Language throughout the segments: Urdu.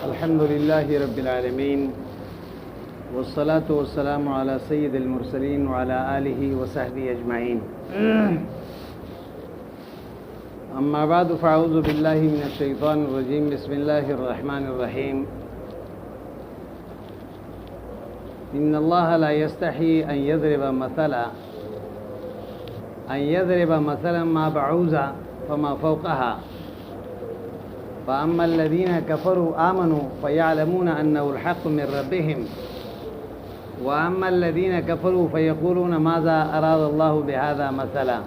الحمد لله رب العالمين والصلاة والسلام على سيد المرسلين وعلى آله وصحبه أجمعين. أما بعد فأعوذ بالله من الشيطان الرجيم. بسم الله الرحمن الرحيم. إن الله لا يستحي أن يضرب مثلا ما بعوضة فما فوقها فأما الذين كفروا آمنوا فيعلمون أنه الحق من ربهم وأما الذين كفروا فيقولون ماذا أراد الله بهذا مثلا.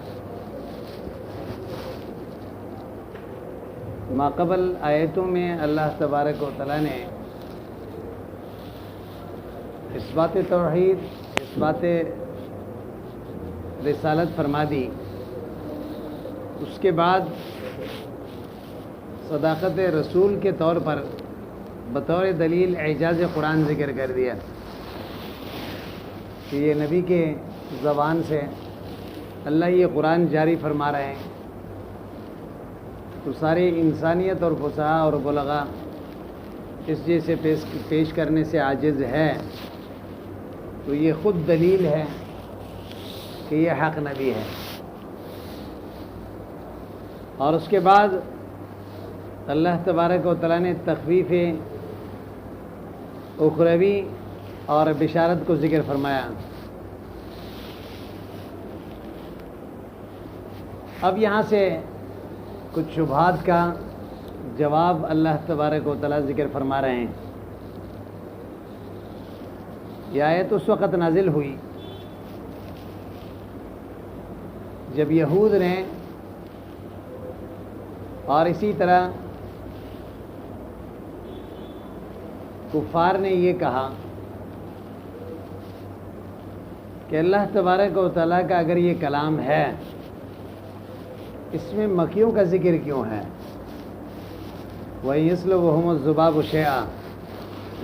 ما قبل آیتوں میں اللہ تبارک و تعالیٰ نے اس بات توحید، اس بات رسالت فرما دی. اس کے بعد صداقت رسول کے طور پر بطور دلیل اعجاز قرآن ذکر کر دیا کہ یہ نبی کے زبان سے اللہ یہ قرآن جاری فرما رہے ہیں. تو ساری انسانیت اور فصحاء اور بلغاء اس جیسے پیش کرنے سے عاجز ہے. تو یہ خود دلیل ہے کہ یہ حق نبی ہے. اور اس کے بعد اللہ تبارک و تعالیٰ نے تخفیف اخروی اور بشارت کو ذکر فرمایا. اب یہاں سے کچھ شبہات کا جواب اللہ تبارک و تعالیٰ ذکر فرما رہے ہیں. یہ آیت اس وقت نازل ہوئی جب یہود نے اور اسی طرح کفار نے یہ کہا کہ اللہ تبارک و تعالیٰ کا اگر یہ کلام ہے اس میں مکیوں کا ذکر کیوں ہے؟ وَيَسْلُبُهُمُ الذُّبَابُ شَيْئًا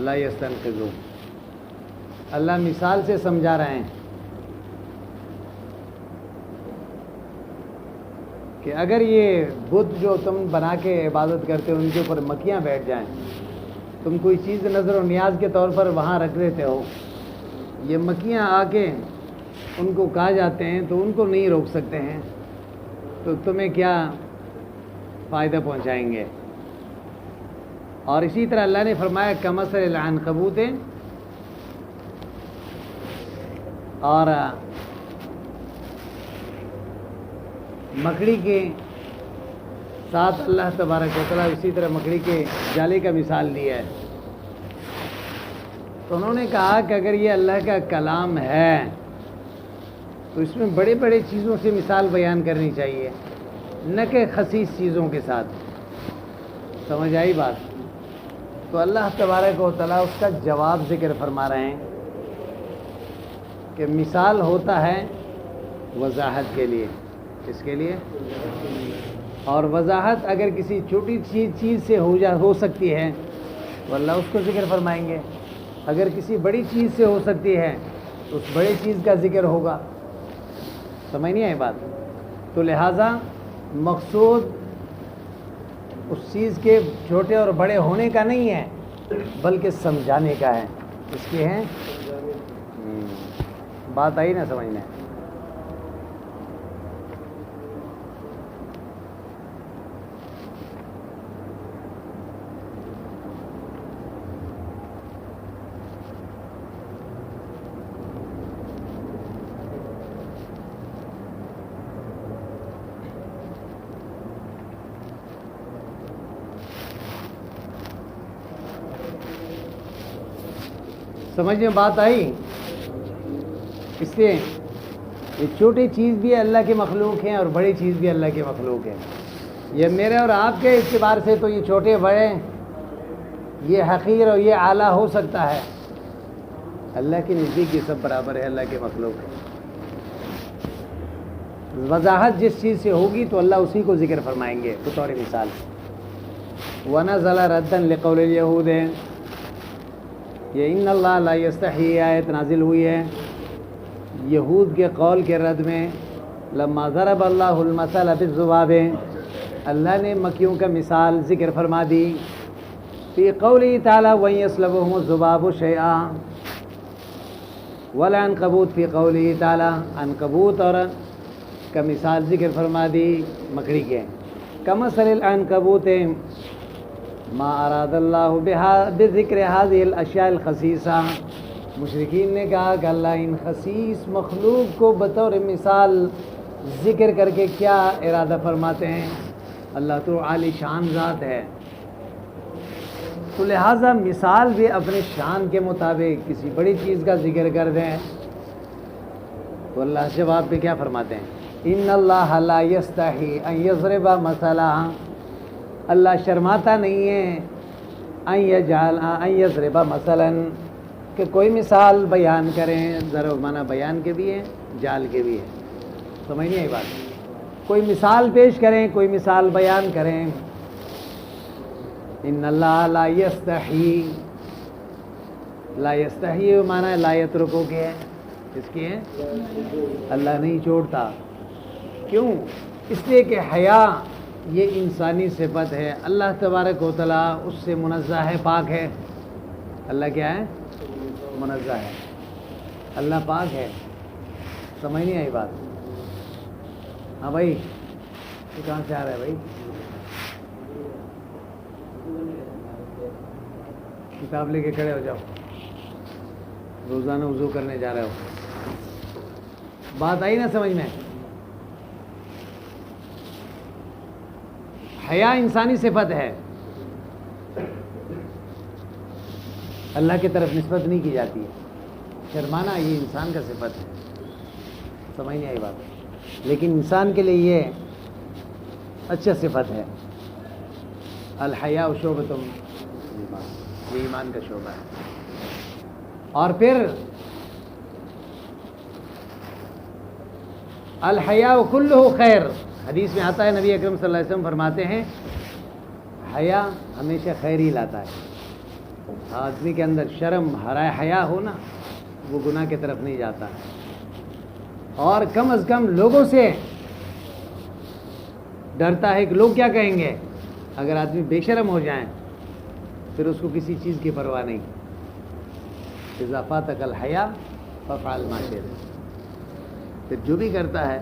لَا يَسْتَنقِذُونَ. اللہ مثال سے سمجھا رہے ہیں کہ اگر یہ بت جو تم بنا کے عبادت کرتے ہو ان کے اوپر مکھیاں بیٹھ جائیں، تم کوئی چیز نظر و نیاز کے طور پر وہاں رکھ دیتے ہو، یہ مکھیاں آ کے ان کو کھا جاتے ہیں تو ان کو نہیں روک سکتے ہیں، تو تمہیں کیا فائدہ پہنچائیں گے؟ اور اسی طرح اللہ نے فرمایا کمثل العنکبوت، اور مکڑی کے ساتھ اللہ تبارک و تعالیٰ اسی طرح مکڑی کے جالے کا مثال دیا ہے. تو انہوں نے کہا کہ اگر یہ اللہ کا کلام ہے تو اس میں بڑے بڑے چیزوں سے مثال بیان کرنی چاہیے، نہ کہ خسیس چیزوں کے ساتھ. سمجھ آئی بات؟ تو اللہ تبارک و تعالیٰ اس کا جواب ذکر فرما رہے ہیں کہ مثال ہوتا ہے وضاحت کے لیے. اس کے لیے اور وضاحت اگر کسی چھوٹی چیز سے ہو سکتی ہے تو اللہ اس کو ذکر فرمائیں گے. اگر کسی بڑی چیز سے ہو سکتی ہے تو اس بڑی چیز کا ذکر ہوگا. سمجھ نہیں آئی بات؟ تو لہٰذا مقصود اس چیز کے چھوٹے اور بڑے ہونے کا نہیں ہے بلکہ سمجھانے کا ہے. اس کی ہے بات آئی نا سمجھ میں؟ سمجھ میں بات آئی؟ اس لیے یہ چھوٹی چیز بھی اللہ کے مخلوق ہیں اور بڑی چیز بھی اللہ کے مخلوق ہے. یہ میرے اور آپ کے اعتبار سے تو یہ چھوٹے بڑے، یہ حقیر اور یہ اعلیٰ ہو سکتا ہے، اللہ کے نزدیک یہ سب برابر ہے، اللہ کے مخلوق ہے. وضاحت جس چیز سے ہوگی تو اللہ اسی کو ذکر فرمائیں گے. بطور مثال وَنَزَلَ رَدًّا لِقَوْلِ الْيَهُودِ، یہ ان اللہ لا یستحی آیت نازل ہوئی ہے یہود کے قول کے رد میں. لما ضرب اللہ المثل بالذباب، اللہ نے مکیوں کا مثال ذکر فرما دی. فی قوله تعالی وَإِن يَسْلُبْهُمُ الذُّبَابُ شَيْئًا وَالْعَنْكَبُوتُ فی قوله تعالی، عنکبوت اور کا مثال ذکر فرما دی مکڑی کے، کمثل العنکبوت ما اراد اللہ بذکر هذه الاشیاء الخسیسہ۔ مشرکین نے کہا کہ اللہ ان خسیس مخلوق کو بطور مثال ذکر کر کے کیا ارادہ فرماتے ہیں؟ اللہ تو عالی شان ذات ہے، تو لہٰذا مثال بھی اپنے شان کے مطابق کسی بڑی چیز کا ذکر کر دیں تو اللہ جواب پہ کیا فرماتے ہیں؟ ان اللہ لا یستحی ان یضرب مثلا، اللہ شرماتا نہیں ہے ان یضرب مثلا، کہ کوئی مثال بیان کریں۔ ضرب معنی بیان کے بھی ہیں، جال کے بھی ہیں، سمجھ نہیں آئی بات؟ کوئی مثال پیش کریں، کوئی مثال بیان کریں۔ ان اللہ لا یستحی، لا یستحی معنی لا یترکو کے ہے، اس کی ہے اللہ نہیں چھوڑتا۔ کیوں؟ اس لیے کہ حیا یہ انسانی صفت ہے، اللہ تبارک و تعالیٰ اس سے منزہ ہے، پاک ہے۔ اللہ کیا ہے؟ منزہ ہے، اللہ پاک ہے۔ سمجھ نہیں آئی بات؟ ہاں بھائی، تو کہاں سے آ رہا ہے بھائی؟ کتاب لے کے کھڑے ہو جاؤ، روزانہ وضو کرنے جا رہے ہو۔ بات آئی نا سمجھ میں؟ حیا انسانی صفت ہے، اللہ کی طرف نسبت نہیں کی جاتی ہے۔ شرمانا یہ انسان کا صفت ہے، سمجھ نہیں آئی بات؟ لیکن انسان کے لیے یہ اچھا صفت ہے۔ الحیاء شعبۃ من الایمان، یہ ایمان کا شعبہ ہے۔ اور پھر الحیاء کلہ خیر، حدیث میں آتا ہے نبی اکرم صلی اللہ علیہ وسلم فرماتے ہیں حیا ہمیشہ خیر ہی لاتا ہے۔ آدمی کے اندر شرم حیا ہو نا، وہ گناہ کی طرف نہیں جاتا، اور کم از کم لوگوں سے ڈرتا ہے کہ لوگ کیا کہیں گے۔ اگر آدمی بے شرم ہو جائیں پھر اس کو کسی چیز کی پرواہ نہیں۔ اذا فاتک الحیا فافعل ما شئت، پھر جو بھی کرتا ہے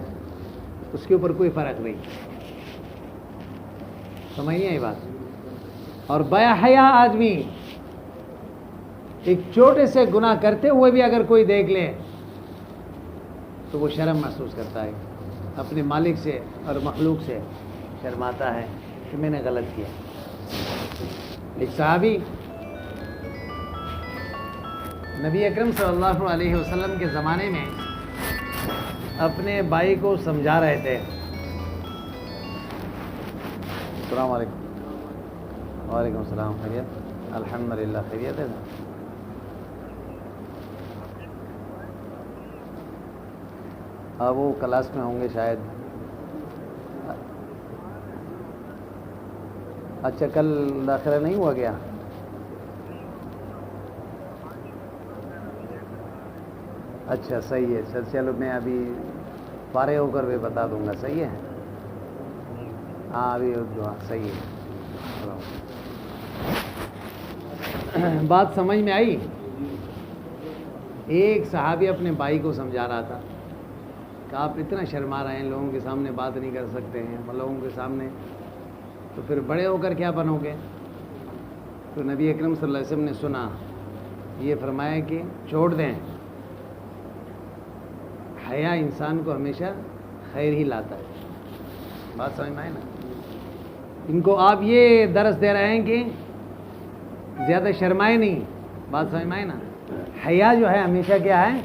اس کے اوپر کوئی فرق نہیں۔ سمجھ نہیں آئی بات؟ اور بے حیا آدمی ایک چھوٹے سے گناہ کرتے ہوئے بھی اگر کوئی دیکھ لے تو وہ شرم محسوس کرتا ہے، اپنے مالک سے اور مخلوق سے شرماتا ہے کہ میں نے غلط کیا۔ ایک صحابی نبی اکرم صلی اللہ علیہ وسلم کے زمانے میں اپنے بھائی کو سمجھا رہے تھے۔ السلام علیکم۔ وعلیکم السلام، خیریت؟ الحمدللہ خیریت ہے نا؟ ہاں وہ کلاس میں ہوں گے شاید۔ اچھا کل داخلہ نہیں ہوا گیا؟ اچھا صحیح ہے، چلو میں ابھی فارغ ہو کر بھی بتا دوں گا، صحیح ہے؟ ہاں ابھی صحیح ہے۔ بات سمجھ میں آئی؟ ایک صحابی اپنے بھائی کو سمجھا رہا تھا کہ آپ اتنا شرما رہے ہیں، لوگوں کے سامنے بات نہیں کر سکتے ہیں، لوگوں کے سامنے، تو پھر بڑے ہو کر کیا بنو گے؟ تو نبی اکرم صلی اللہ علیہ وسلم نے سنا، یہ فرمایا کہ چھوڑ دیں، حیا انسان کو ہمیشہ خیر ہی لاتا ہے۔ بات سمجھ میں آئے نا؟ ان کو آپ یہ درس دے رہے ہیں کہ زیادہ شرمائے نہیں۔ بات سمجھ میں آئے نا؟ حیا جو ہے ہمیشہ کیا ہے؟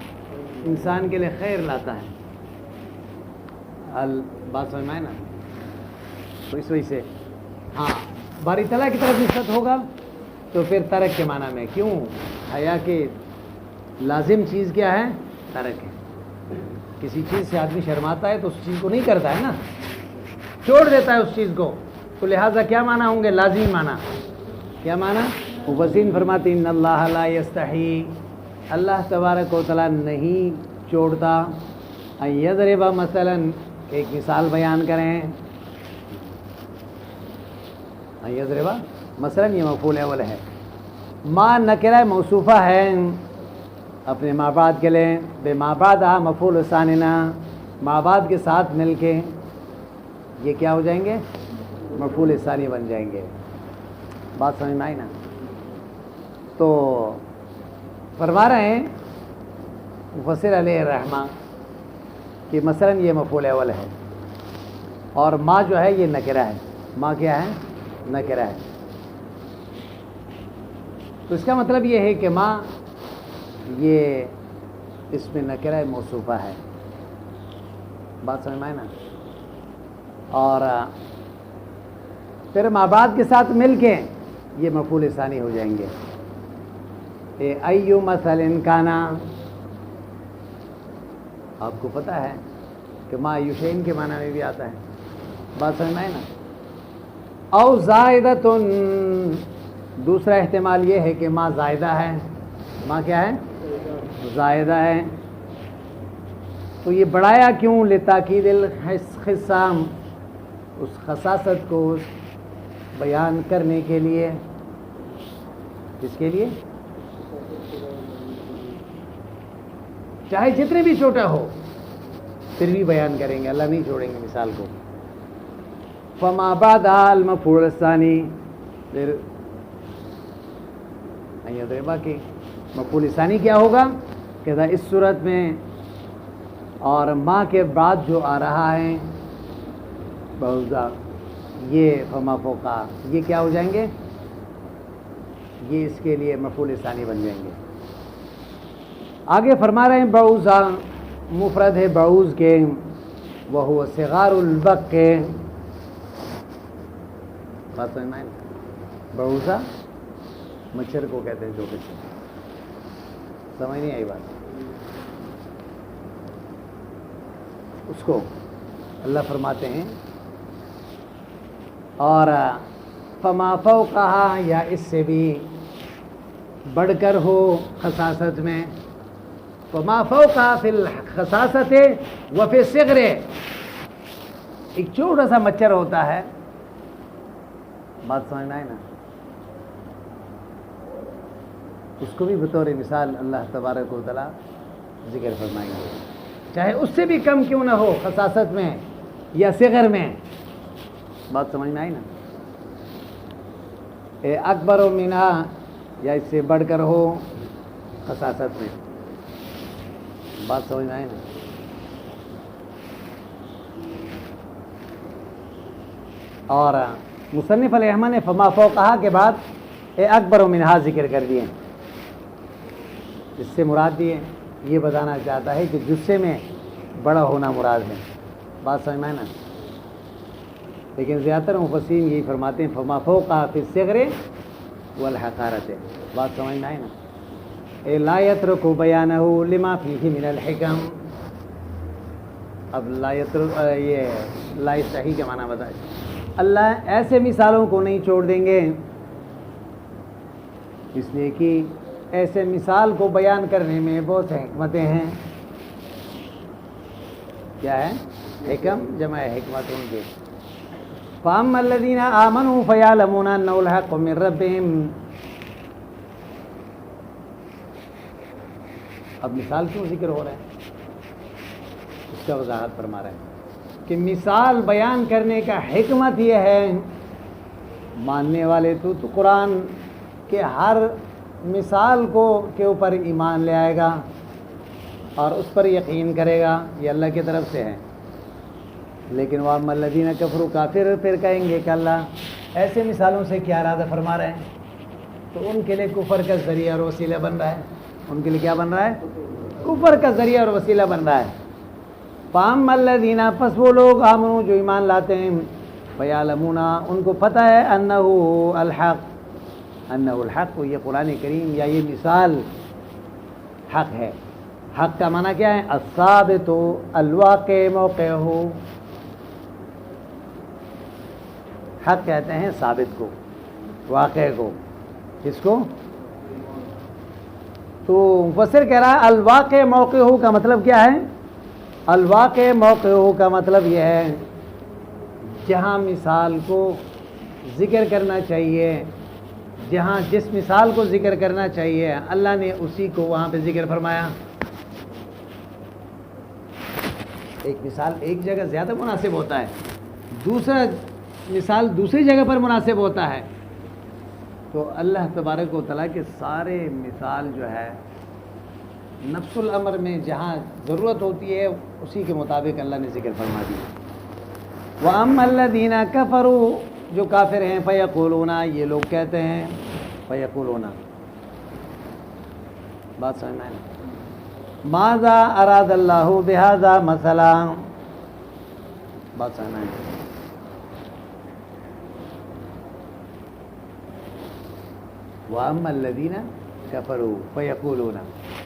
انسان کے لیے خیر لاتا ہے۔ بات سمجھ میں آئے نا؟ تو اس وجہ سے ہاں باری تعالیٰ کی طرف نسبت ہوگا تو پھر ترک کے معنی میں، کیوں؟ حیا کے لازم چیز کیا ہے؟ ترک ہے۔ کسی چیز سے آدمی شرماتا ہے تو اس چیز کو نہیں کرتا ہے نا، چھوڑ دیتا ہے اس چیز کو، تو لہٰذا کیا معنی ہوں گے؟ لازمی معنی۔ کیا معنی؟ مفسرین فرماتے ہیں ان اللہ لا یستحی، اللہ تبارک و تعالیٰ نہیں چھوڑتا ان یضرب مثلا، ایک مثال بیان کریں، ان یضرب مثلا یہ مفعول اول ہے. ما نکرہ موصوفہ ہے اپنے ما بعد کے لئے، بے ما بعد مفعول ثانیہ، ما بعد کے ساتھ مل کے یہ کیا ہو جائیں گے؟ مفعول ثانی بن جائیں گے. بات سمجھ میں آئی نا؟ تو فرما رہے ہیں مفسر علیہ الرحمہ کہ مثلا یہ مفعول اول ہے اور ما جو ہے یہ نکرہ ہے. ما کیا ہے؟ نکرہ ہے. تو اس کا مطلب یہ ہے کہ ما یہ اس میں نکرہ موصوفہ ہے. بات سمجھ میں آئی نا؟ اور پھر ما بعد کے ساتھ مل کے یہ مفعول ثانی ہو جائیں گے. ایو مثل کانا، آپ کو پتہ ہے کہ ما یشین کے معنی میں بھی آتا ہے. بات سمجھ میں آئی نا؟ او زائدۃ، دوسرا احتمال یہ ہے کہ ما زائدہ ہے. ما کیا ہے؟ زائدہ ہے. تو یہ بڑھایا کیوں؟ لتاکید الخصام، اس خصاصت کو بیان کرنے کے لیے. کس کے لیے؟ چاہے جتنے بھی چھوٹا ہو پھر بھی بیان کریں گے، اللہ نہیں چھوڑیں گے مثال کو. فما بعد المفعول الثانی، پھر باقی مفعول ثانی کیا ہوگا کہ اس صورت میں اور ما کے بعد جو آ رہا ہے بعوضہ، یہ فما فوقا، یہ کیا ہو جائیں گے؟ یہ اس کے لیے مفعول ثانی بن جائیں گے. آگے فرما رہے ہیں بعوضہ مفرد ہے بعوض کے، وہو صغار البق کے. بات سمجھ میں آئی؟ بعوضہ مچھر کو کہتے ہیں جو کچھ. سمجھ نہیں آئی بات؟ اس کو اللہ فرماتے ہیں اور فما فوقہا، یا اس سے بھی بڑھ کر ہو خصاصت میں. فما فوقہا فی الخصاصت وفی الصغر، ایک چھوٹا سا مچھر ہوتا ہے. بات سمجھ میں آئی نا؟ اس کو بھی بطور مثال اللہ تبارک و تعالیٰ ذکر فرمائیں گے، چاہے اس سے بھی کم کیوں نہ ہو خصاصت میں یا صغر میں. بات سمجھ میں آئی نا؟ اکبر و منہا، یا اس سے بڑھ کر ہو خصاصت میں. بات سمجھ میں آئی نا؟ اور مصنف علیہ الرحمہ نے فما فوقہا کے بعد اکبر و منہا ذکر کر دیے. اس سے مراد یہ بتانا چاہتا ہے کہ جسے میں بڑا ہونا مراد ہے. بات سمجھ میں آئی نا؟ لیکن زیادہ تر مفسرین یہی فرماتے ہیں فما فوقہا فی الصغر والحقارت. بات سمجھ میں آئی نا؟ لا یترک بیانہ لما فیہ من الحکم. اب لا یترک، یہ لا یستحی کا معنی بتائے. اللہ ایسے مثالوں کو نہیں چھوڑ دیں گے، اس لیے کہ ایسے مثال کو بیان کرنے میں بہت حکمتیں ہیں. کیا ہے؟ حکم جمع حکمت ان کے. فَأَمَّا الَّذِينَ آمَنُوا فَيَعْلَمُونَ أَنَّهُ الْحَقُّ مِنْ رَبِّهِمْ. اب مثال کیوں ذکر ہو رہا ہے؟ اس کا وضاحت فرما رہے ہیں کہ مثال بیان کرنے کا حکمت یہ ہے، ماننے والے تو قرآن کے ہر مثال کے اوپر ایمان لے آئے گا اور اس پر یقین کرے گا، یہ اللہ کی طرف سے ہے. لیکن وَأَمَّا الَّذِينَ كَفَرُوا، کافر پھر کہیں گے کہ اللہ ایسے مثالوں سے کیا ارادہ فرما رہے ہیں، تو ان کے لیے کفر کا ذریعہ اور وسیلہ بن رہا ہے. ان کے لیے کیا بن رہا ہے؟ کفر کا ذریعہ اور وسیلہ بن رہا ہے. فَأَمَّا الَّذِينَ، پس وہ لوگ آمنوا جو ایمان لاتے ہیں، فَيَعْلَمُونَ ان کو پتہ ہے، أَنَّهُ الْحَقُّ، أَنَّهُ الْحَقُّ، یہ قرآن کریم یا یہ مثال حق ہے. حق کا معنی کیا ہے؟ الثابت الواقع موقعہ. حق کہتے ہیں ثابت کو، واقع کو. کس کو؟ تو مفسر کہہ رہا ہے الواقع موقعہ کا مطلب کیا ہے؟ الواقع موقعہ کا مطلب یہ ہے جہاں مثال کو ذکر کرنا چاہیے جہاں جس مثال کو ذکر کرنا چاہیے اللہ نے اسی کو وہاں پہ ذکر فرمایا. ایک مثال ایک جگہ زیادہ مناسب ہوتا ہے، دوسرا مثال دوسری جگہ پر مناسب ہوتا ہے. تو اللہ تبارک و تعالیٰ کے سارے مثال جو ہے نفس الامر میں جہاں ضرورت ہوتی ہے اسی کے مطابق اللہ نے ذکر فرما دی. وَأَمَّا الَّذِينَ كَفَرُوا، جو کافر ہیں، فَيَقُولُونَ، یہ لوگ کہتے ہیں، فَيَقُولُونَ، بات سمجھ میں آئی؟ ماذا اراد اللہ بہذا مثلا، بات سمجھ میں آئی؟ وَأَمَّا الَّذِينَ كَفَرُوا فَيَقُولُونَ،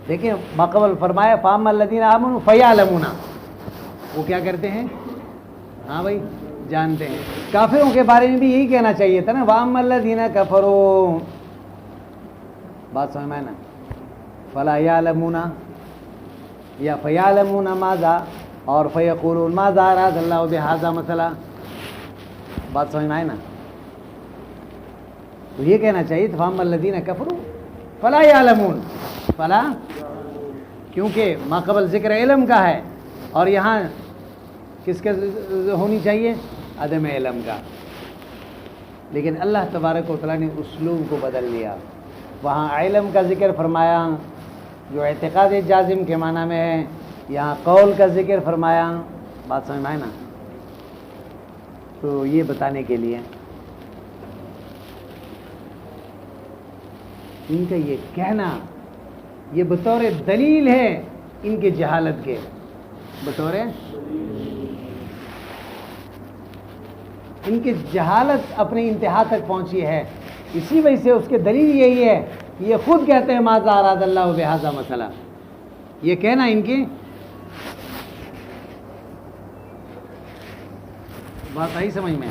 دیکھیں ماقبل فرمایا فَأَمَّا الَّذِينَ آمَنُوا فَيَعْلَمُونَ، وہ کیا کرتے ہیں؟ ہاں بھائی جانتے ہیں. کافروں کے بارے میں بھی یہی کہنا چاہیے تھا نا، وَأَمَّا الَّذِينَ كَفَرُوا، بات سمجھ میں آئی نا؟ فَلَا يَعْلَمُونَ یا فَيَعْلَمُونَ ماذا اور فَيَقُولُونَ ماذا اراد اللہ بہذا مثلا، بات سمجھ میں آئی نا؟ تو یہ کہنا چاہیے تھا فَأَمَّا الَّذِينَ كَفَرُوا فَلَا يَعْلَمُونَ، فلا کیونکہ ماقبل ذکر علم کا ہے اور یہاں کس کا ہونی چاہیے؟ عدم علم کا. لیکن اللہ تبارک و تعالیٰ نے اسلوب کو بدل لیا، وہاں علم کا ذکر فرمایا جو اعتقاد جازم کے معنی میں ہے، یہاں قول کا ذکر فرمایا. بات سمجھ میں آئے نا؟ تو یہ بتانے کے لیے ان کا یہ کہنا یہ بطور دلیل ہے ان کے جہالت کے، بطور ان کی جہالت اپنی انتہا تک پہنچی ہے. اسی وجہ سے اس کے دلیل یہی ہے، یہ خود کہتے ہیں ماذا اراد اللہ بہذا مثلا، یہ کہنا ان کی بات آئی سمجھ میں؟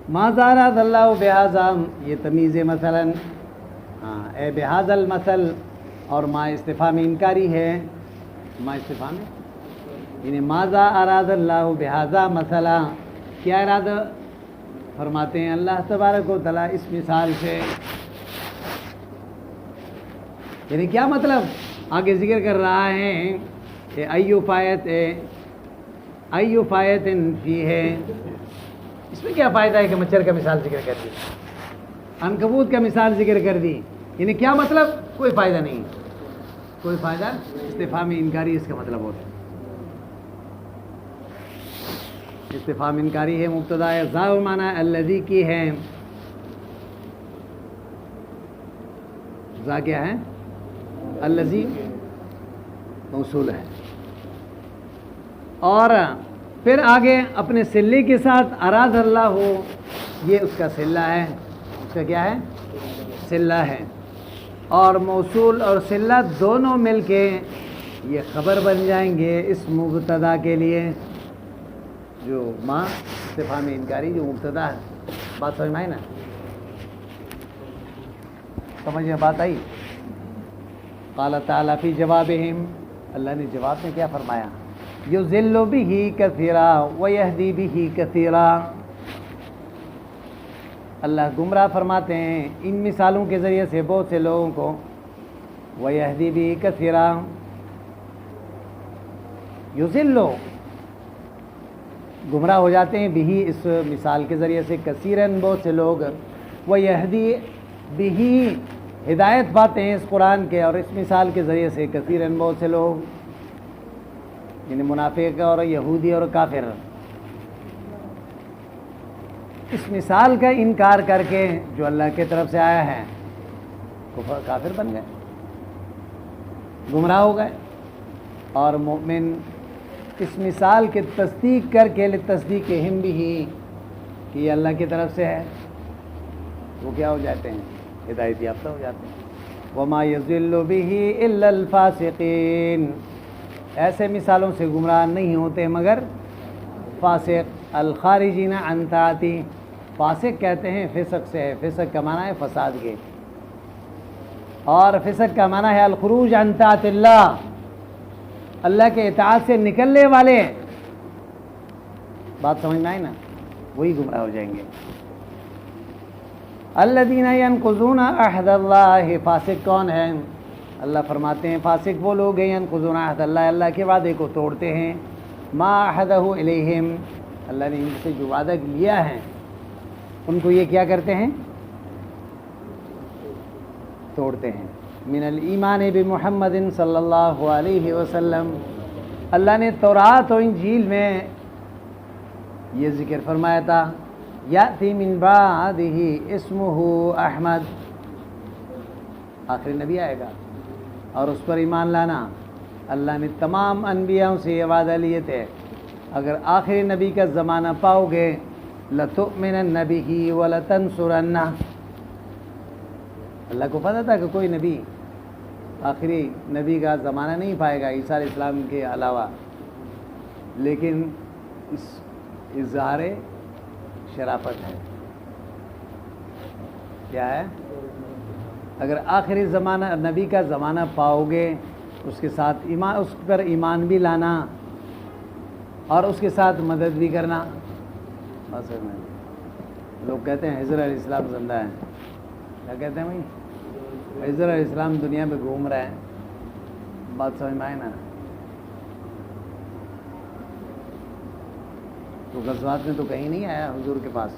ماذا اراد اللہ بہذا، یہ تمیز مثلا، ہاں اے بہذا المثل، اور ما استفہام انکاری ہے، ما استفہام ہے یعنی ماذا اراد اللہ بہذا مثلا، کیا ارادہ فرماتے ہیں اللہ تبارک و تعالیٰ اس مثال سے، یعنی کیا مطلب آگے ذکر کر رہا ہے کہ ایو فایت فی ہے، اس میں کیا فائدہ ہے کہ مچھر کا مثال ذکر کر دی، عنکبوت کا مثال ذکر کر دی، یعنی کیا مطلب؟ کوئی فائدہ نہیں، کوئی فائدہ. استفہام انکاری اس کا مطلب ہوتا ہے، استفہام انکاری ہے، مبتدا ہے، ذا معنی الذی کی ہے، ذا کیا ہے؟ الذی موصول ہے. اور پھر آگے اپنے صلے کے ساتھ اراد اللہ ہو، یہ اس کا صلہ ہے، اس کا کیا ہے؟ صلہ ہے. اور موصول اور صلہ دونوں مل کے یہ خبر بن جائیں گے اس مبتدا کے لیے، جو ماں استفہام انکاری جو مبتدا ہے. بات سمجھ میں آئی نا؟ سمجھ میں بات آئی؟ قال تعالیٰ فی جوابہم، اللہ نے جواب میں کیا فرمایا؟ یضل بہ کثیرا ویہدی بہ کثیرا، اللہ گمراہ فرماتے ہیں ان مثالوں کے ذریعے سے بہت سے لوگوں کو، ویہدی بہ کثیرا، یضل گمراہ ہو جاتے ہیں بہی اس مثال کے ذریعے سے، کثیرن بہت سے لوگ، ویہدی بہی ہدایت پاتے ہیں اس قرآن کے اور اس مثال کے ذریعے سے، کثیرن بہت سے لوگ، یعنی منافق اور یہودی اور کافر اس مثال کا انکار کر کے جو اللہ کی طرف سے آیا ہے کفر کافر بن گئے، گمراہ ہو گئے. اور مومن اس مثال کی تصدیق کر کے لتصدیق ہم بھی کہ یہ اللہ کی طرف سے ہے، وہ کیا ہو جاتے ہیں؟ ہدایت یافتہ ہو جاتے ہیں. وما یضل بہ الا الفاسقین، ایسے مثالوں سے گمراہ نہیں ہوتے مگر فاسق، الخارجین عن طاعتی، فاسق کہتے ہیں فسق سے ہے، فسق کا معنی ہے فساد کے، اور فسق کا معنی ہے الخروج عن طاعت اللہ، اللہ کے اطاعت سے نکلنے والے. بات سمجھ میں آئی نا؟ وہی گمراہ ہو جائیں گے. الذین ینقضون عہد اللہ، فاسق کون ہیں؟ اللہ فرماتے ہیں فاسق وہ لوگ ہیں ینقضون عہد اللہ، اللہ کے وعدے کو توڑتے ہیں، ما عہدہ الیہم، اللہ نے ان سے جو وعدہ لیا ہے ان کو یہ کیا کرتے ہیں؟ توڑتے ہیں۔ من الایمان بمحمد صلی اللہ علیہ وسلم، اللہ نے تورات و انجیل میں یہ ذکر فرمایا تھا، یاتی من بعدہ اسمہ احمد، آخری نبی آئے گا اور اس پر ایمان لانا۔ اللہ نے تمام انبیاءوں سے یہ وعدہ لیے تھے اگر آخری نبی کا زمانہ پاؤ گے لتؤمنن بہ ولتنصرنہ، اللہ کو پتہ تھا کہ کوئی نبی آخری نبی کا زمانہ نہیں پائے گا عیسیٰ علیہ السلام کے علاوہ، لیکن اس اظہار شرافت ہے، کیا ہے؟ اگر آخری زمانہ نبی کا زمانہ پاؤ گے اس کے ساتھ ایمان، اس پر ایمان بھی لانا اور اس کے ساتھ مدد بھی کرنا۔ بس لوگ کہتے ہیں حضرت علیہ السلام زندہ ہیں، کیا کہتے ہیں بھائی؟ حضرت علیہ السلام دنیا میں گھوم رہے ہیں، بات سمجھ میں آئے نا؟ تو غزوات میں تو کہیں نہیں آیا حضور کے پاس۔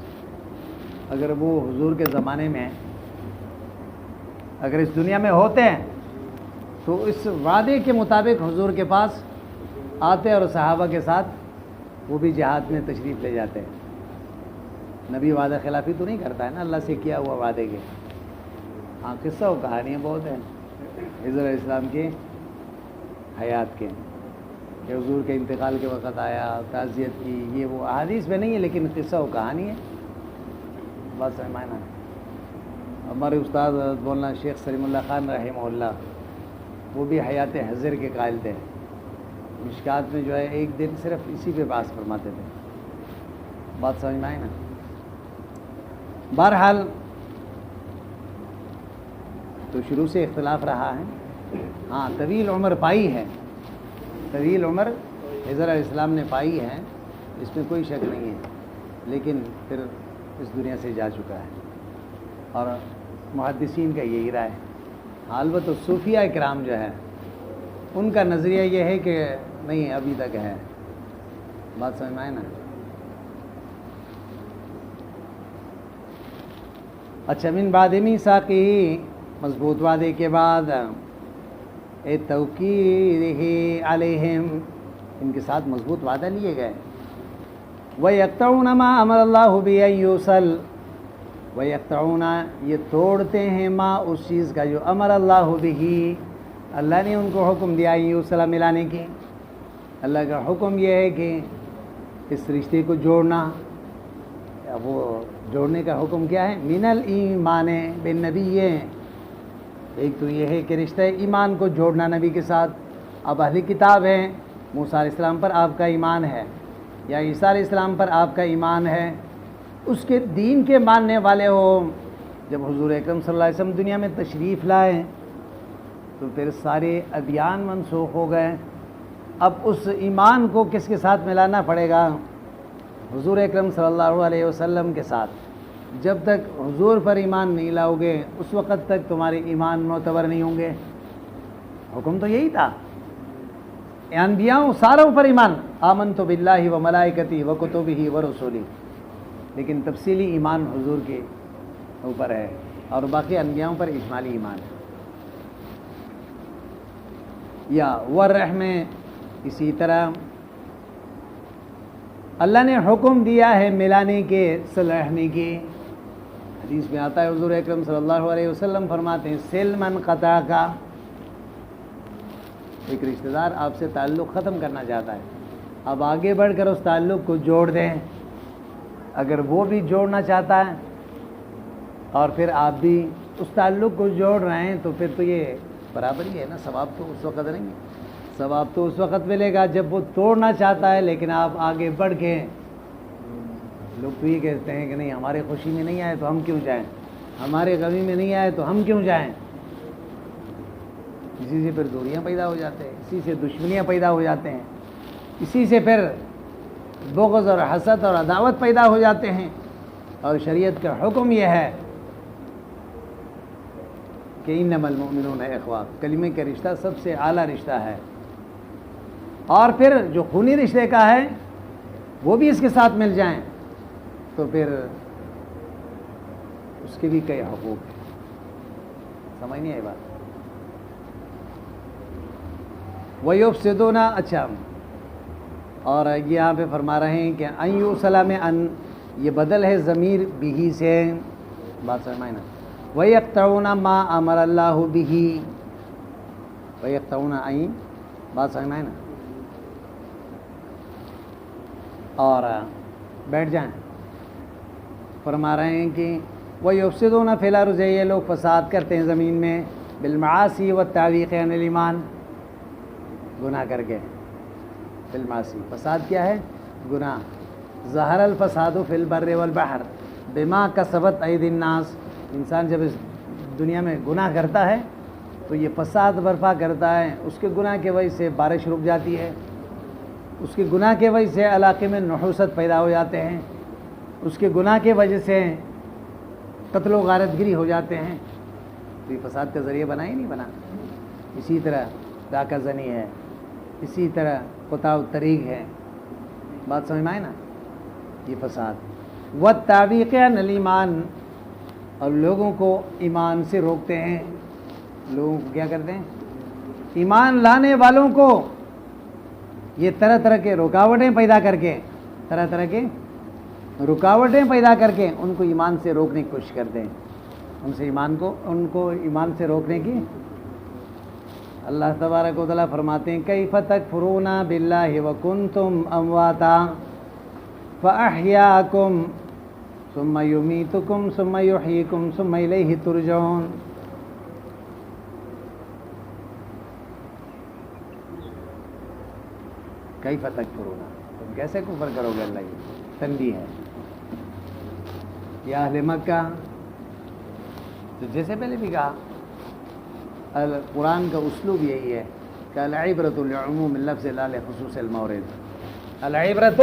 اگر وہ حضور کے زمانے میں اگر اس دنیا میں ہوتے ہیں تو اس وعدے کے مطابق حضور کے پاس آتے اور صحابہ کے ساتھ وہ بھی جہاد میں تشریف لے جاتے ہیں۔ نبی وعدہ خلافی تو نہیں کرتا ہے نا اللہ سے کیا ہوا وعدے کے۔ ہاں قصہ و کہانیاں بہت ہیں حضرت علیہ السلام کی حیات کے، کہ حضور کے انتقال کے وقت آیا، تعزیت کی، یہ وہ احادیث میں نہیں ہے لیکن قصہ و کہانی ہے۔ بات سمجھ میں آئے نا؟ ہمارے استاد مولانا شیخ سلیم اللہ خان رحمہ اللہ وہ بھی حیات حضر کے قائل تھے، مشکات میں جو ہے ایک دن صرف اسی پہ بحث فرماتے تھے۔ بات سمجھ میں آئے نا؟ بہرحال تو شروع سے اختلاف رہا ہے۔ ہاں طویل عمر پائی ہے، طویل عمر حضرت علیہ السلام نے پائی ہے، اس میں کوئی شک نہیں ہے، لیکن پھر اس دنیا سے جا چکا ہے اور محدثین کا یہی رائے ہے۔ البتہ صوفیہ کرام جو ہے ان کا نظریہ یہ ہے کہ نہیں ابھی تک ہے۔ بات سمجھ میں آئے نا؟ اچھا، من بعد میثاقہ، مضبوط وعدے کے بعد، توقیرہ علیہم، ان کے ساتھ مضبوط وعدہ لیے گئے۔ وَيَقْطَعُونَ مَا أَمَرَ اللَّهُ بِأَن يُوصَلَ، وَيَقْطَعُونَ یہ توڑتے ہیں ما اس چیز کا جو امر اللہ بہ، اللہ نے ان کو حکم دیا یوصل ملانے کی۔ اللہ کا حکم یہ ہے کہ اس رشتے کو جوڑنا، وہ جوڑنے کا حکم کیا ہے؟ من الایمان بالنبی، ایک تو یہ ہے کہ رشتہ ایمان کو جوڑنا نبی کے ساتھ۔ اب اہل کتاب ہیں، موسیٰ علیہ السلام پر آپ کا ایمان ہے یا عیسیٰ علیہ السلام پر آپ کا ایمان ہے، اس کے دین کے ماننے والے ہو۔ جب حضور اکرم صلی اللہ علیہ وسلم دنیا میں تشریف لائے تو پھر سارے ادیان منسوخ ہو گئے۔ اب اس ایمان کو کس کے ساتھ ملانا پڑے گا؟ حضور اکرم صلی اللہ علیہ وسلم کے ساتھ۔ جب تک حضور پر ایمان نہیں لاؤ گے اس وقت تک تمہارے ایمان معتبر نہیں ہوں گے۔ حکم تو یہی تھا، انبیاء ساروں پر ایمان، آمنت باللہ و ملائکتہ و کتبہ و رسولہ، لیکن تفصیلی ایمان حضور کے اوپر ہے اور باقی انبیاء پر اجمالی ایمان ہے۔ یا والرحم، اسی طرح اللہ نے حکم دیا ہے ملانے کے، صلہ رحمی کی۔ حدیث میں آتا ہے حضور اکرم صلی اللہ علیہ وسلم فرماتے ہیں سل من قطع کا، ایک رشتہ دار آپ سے تعلق ختم کرنا چاہتا ہے، اب آگے بڑھ کر اس تعلق کو جوڑ دیں۔ اگر وہ بھی جوڑنا چاہتا ہے اور پھر آپ بھی اس تعلق کو جوڑ رہے ہیں تو پھر تو یہ برابر ہی ہے نا، ثواب تو اس وقت نہیں ہے، ثواب تو اس وقت ملے گا جب وہ توڑنا چاہتا ہے لیکن آپ آگے بڑھ کے۔ لوگ تو یہ کہتے ہیں کہ نہیں ہمارے خوشی میں نہیں آئے تو ہم کیوں جائیں، ہمارے غمی میں نہیں آئے تو ہم کیوں جائیں۔ اسی سے پھر دوریاں پیدا ہو جاتے ہیں، اسی سے دشمنیاں پیدا ہو جاتے ہیں، اسی سے پھر بغض اور حسد اور عداوت پیدا ہو جاتے ہیں۔ اور شریعت کا حکم یہ ہے کہ انما المؤمنون اخوہ، کلمے کا رشتہ سب سے اعلیٰ رشتہ ہے، اور پھر جو خونی رشتے کا ہے وہ بھی اس کے ساتھ مل جائیں تو پھر اس کے بھی کئی حقوق ہیں. سمجھ نہیں آئی بات؟ وَيُفْسِدُونَ، اچھا، اور یہاں پہ فرما رہے ہیں کہ ان یوصل میں ان، یہ بدل ہے ضمیر بھی سے، بات سمجھ نا. وَيَقْطَعُونَ مَا أَمَرَ اللَّهُ بِهِ، وَيَقْطَعُونَ عین، بات سمجھ میں نا، اور بیٹھ جائیں. فرما رہے ہیں کہ وَيُفْسِدُونَ فِي الْأَرْضِ، یہ لوگ فساد کرتے ہیں زمین میں، بالمعاصی والتعویق عن الایمان، گناہ کر کے. بالمعاصی، فساد کیا ہے؟ گناہ. ظہر الفساد فی البر والبحر بما کسبت ایدی الناس، انسان جب اس دنیا میں گناہ کرتا ہے تو یہ فساد برپا کرتا ہے. اس کے گناہ کی وجہ سے بارش رک جاتی ہے، اس کے گناہ کی وجہ سے علاقے میں نحوست پیدا ہو جاتے ہیں، اس کے گناہ کی وجہ سے قتل و غارت گری ہو جاتے ہیں. تو یہ فساد کا ذریعہ بنا ہی نہیں بنا. اسی طرح ڈاکہ زنی ہے، اسی طرح قطاع الطریق ہے. بات سمجھ میں آئے نا؟ یہ فساد. والتعویق عن الایمان، اور لوگوں کو ایمان سے روکتے ہیں. لوگوں کو کیا کرتے ہیں؟ ایمان لانے والوں کو یہ طرح طرح کے رکاوٹیں پیدا کر کے، طرح طرح کے رکاوٹیں پیدا کر کے ان کو ایمان سے روکنے کی کوشش کرتے ہیں. ان کو ایمان سے روکنے کی. اللہ تبارک و تعالیٰ فرماتے ہیں کیف تکفرون باللہ وکنتم امواتا فاحیاکم ثم یمیتکم ثم یحییکم ثم الیہ ترجعون. کیف تکفرون، تم کیسے کفر کرو گے؟ اللہ کی تنبیہ ہے. یا اہل مکہ، تو جیسے پہلے بھی کہا قرآن کا اسلوب یہی ہے کہ العبرۃ لعموم اللفظ لا لخصوص المورد. العبرۃ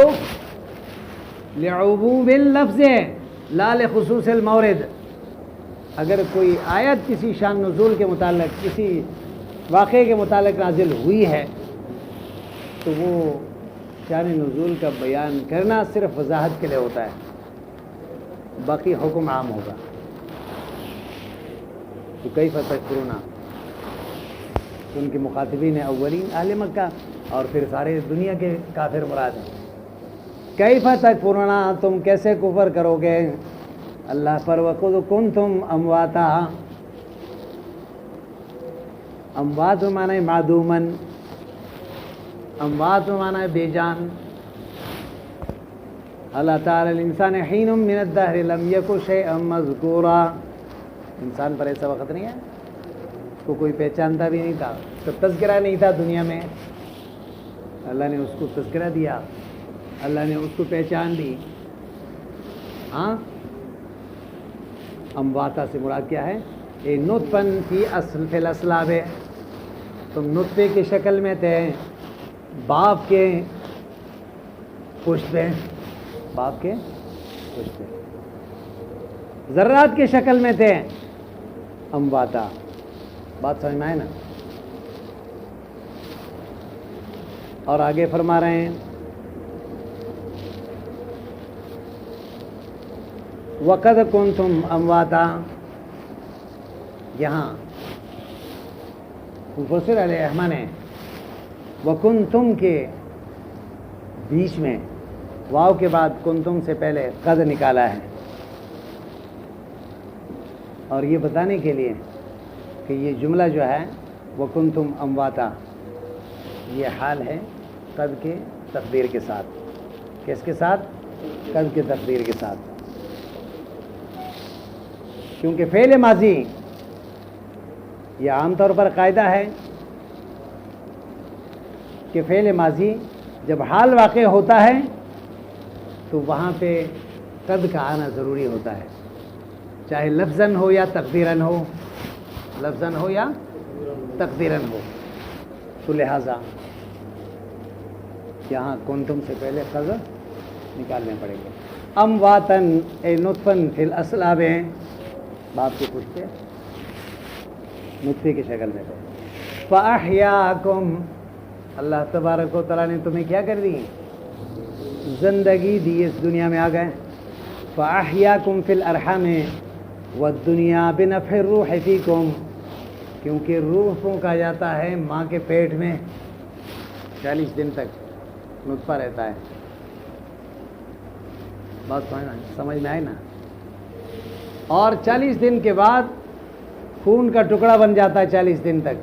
لعموم اللفظ لا لخصوص المورد. اگر کوئی آیت کسی شان نزول کے متعلق، کسی واقعے کے متعلق نازل ہوئی ہے تو وہ شان نزول کا بیان کرنا صرف وضاحت کے لیے ہوتا ہے، باقی حکم عام ہوگا. تو کیف تکفرون، ان کے مخاطبین اولین اہل مکہ اور پھر سارے دنیا کے کافر مراد ہیں. کیف تکفرون، تم کیسے کفر کرو گے اللہ پر. وقد کنتم امواتا، اموات معنی معدومن، اموات معنی بے جان. اللہ تعالی الانسان حین من الدہر لم یکن شیئا مذکورا، انسان پر ایسا وقت نہیں ہے اس کو کوئی پہچانتا بھی نہیں تھا، اس کا تذکرہ نہیں تھا دنیا میں. اللہ نے اس کو تذکرہ دیا، اللہ نے اس کو پہچان دی. ہاں، امواتا سے مراد کیا ہے؟ اے نطفن فی الاسلاب، تم نطفے کی شکل میں تھے باپ کے پشت پہ، باپ کے پشت پہ ذرات کی شکل میں تھے. امواتا، بات سمجھ میں آئے نا؟ اور آگے فرما رہے ہیں وقد کنتم امواتا. یہاں مفسر علیہ رحمٰن نے وکنتم کے بیچ میں واو کے بعد کنتم سے پہلے قد نکالا ہے، اور یہ بتانے کے لیے کہ یہ جملہ جو ہے وکنتم امواتا، یہ حال ہے قد کے تقدیر کے ساتھ. کس کے ساتھ؟ قد کے تقدیر کے ساتھ. کیونکہ فعل ماضی یہ عام طور پر قاعدہ ہے کہ فعل ماضی جب حال واقع ہوتا ہے تو وہاں پہ قد کا آنا ضروری ہوتا ہے، چاہے لفظاً ہو یا تقدیراً ہو، لفظاً ہو یا تقدیراً ہو. تو لہٰذا یہاں کنتم سے پہلے قد نکالنے پڑیں گے. امواتن اے نطفن فی الاسلاب، باپ کے پشت پہ نطفے کی شکل میں تھے. فَأَحْيَاكُمْ، اللہ تبارک و تعالیٰ نے تمہیں کیا کر دی؟ زندگی دی، اس دنیا میں آ گئے. فَأَحْيَاكُمْ فِي الْأَرْحَامِ وَالدُّنْيَا بِنَفْخِ الرُّوحِ فِيكُمْ، کیونکہ روح پھونکا جاتا ہے ماں کے پیٹ میں 40 دن تک نطفہ رہتا ہے. بات سمجھ میں آئی نا؟ اور 40 دن کے بعد خون کا ٹکڑا بن جاتا ہے 40 دن تک.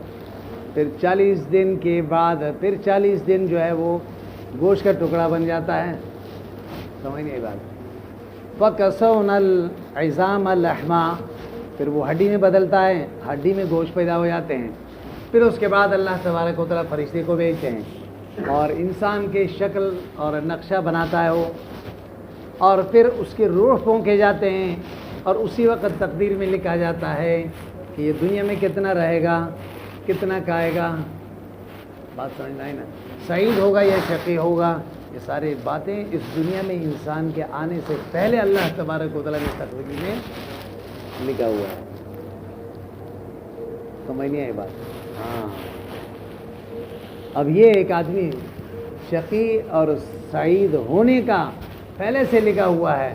پھر 40 دن کے بعد پھر 40 دن جو ہے وہ گوشت کا ٹکڑا بن جاتا ہے. سمجھ نہیں آئی بات؟ فَكَسَوْنَا الْعِظَامَ لَحْمًا، پھر وہ ہڈی میں بدلتا ہے، ہڈی میں گوشت پیدا ہو جاتے ہیں. پھر اس کے بعد اللہ تبارک و تعالیٰ فرشتے کو بھیجتے ہیں اور انسان کے شکل اور نقشہ بناتا ہے وہ، اور پھر اس کے روح پھونکے جاتے ہیں اور اسی وقت تقدیر میں لکھا جاتا ہے کہ یہ دنیا میں کتنا رہے گا، کتنا کھائے گا. بات سمجھ میں آئی نا؟ سعید ہوگا یا شقی ہوگا، یہ ساری باتیں اس دنیا میں انسان کے آنے سے پہلے اللہ تبارک و تعالیٰ نے تقدیر میں لکھا ہوا ہے. سمجھ نہیں آئی بات؟ ہاں. اب یہ ایک آدمی شقی اور سعید ہونے کا پہلے سے لکھا ہوا ہے،